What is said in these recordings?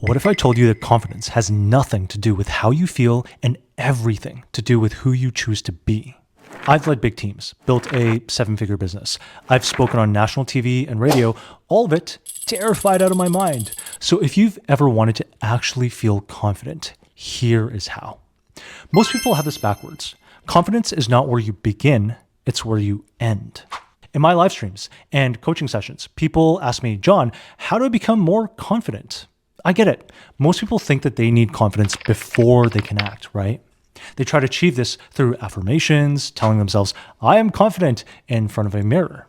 What if I told you that confidence has nothing to do with how you feel and everything to do with who you choose to be? I've led big teams, built a 7-figure business. I've spoken on national TV and radio, all of it terrified out of my mind. So if you've ever wanted to actually feel confident, here is how. Most people have this backwards. Confidence is not where you begin, it's where you end. In my live streams and coaching sessions, people ask me, John, how do I become more confident? I get it. Most people think that they need confidence before they can act, right? They try to achieve this through affirmations, telling themselves, I am confident in front of a mirror.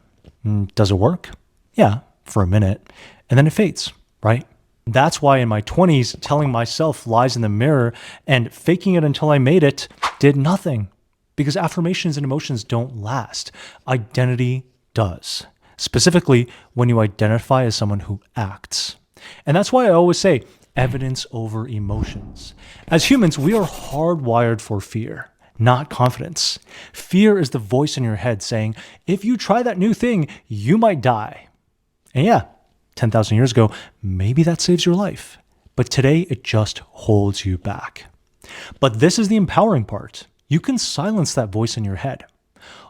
Does it work? Yeah, for a minute. And then it fades, right? That's why in my 20s, telling myself lies in the mirror and faking it until I made it did nothing. Because affirmations and emotions don't last. Identity does. Specifically, when you identify as someone who acts. And that's why I always say evidence over emotions. As humans, we are hardwired for fear, not confidence. Fear is the voice in your head saying, if you try that new thing, you might die. And yeah, 10,000 years ago, maybe that saves your life. But today, it just holds you back. But this is the empowering part. You can silence that voice in your head.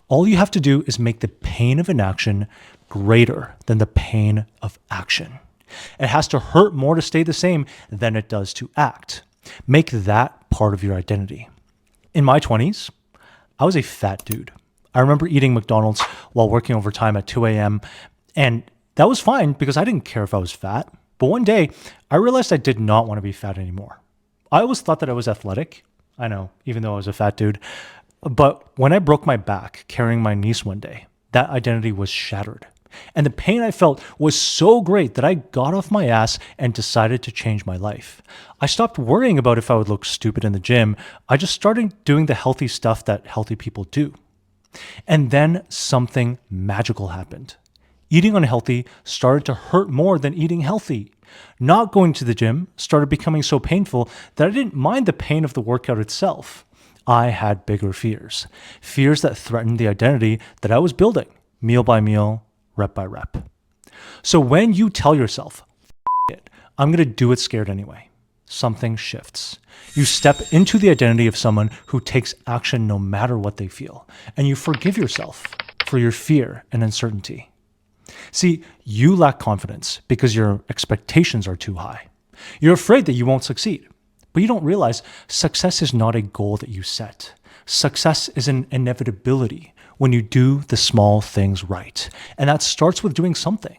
All you have to do is make the pain of inaction greater than the pain of action. It has to hurt more to stay the same than it does to act. Make that part of your identity. In my 20s, I was a fat dude. I remember eating McDonald's while working overtime at 2 a.m. And that was fine because I didn't care if I was fat. But one day, I realized I did not want to be fat anymore. I always thought that I was athletic. I know, even though I was a fat dude. But when I broke my back carrying my niece one day, that identity was shattered. And the pain I felt was so great that I got off my ass and decided to change my life. I stopped worrying about if I would look stupid in the gym. I just started doing the healthy stuff that healthy people do. And then something magical happened. Eating unhealthy started to hurt more than eating healthy. Not going to the gym started becoming so painful that I didn't mind the pain of the workout itself. I had bigger fears. Fears that threatened the identity that I was building, meal by meal, rep by rep. So when you tell yourself, it, I'm going to do it scared anyway, something shifts. You step into the identity of someone who takes action no matter what they feel, and you forgive yourself for your fear and uncertainty. See, you lack confidence because your expectations are too high. You're afraid that you won't succeed, but you don't realize success is not a goal that you set. Success is an inevitability when you do the small things right. And that starts with doing something.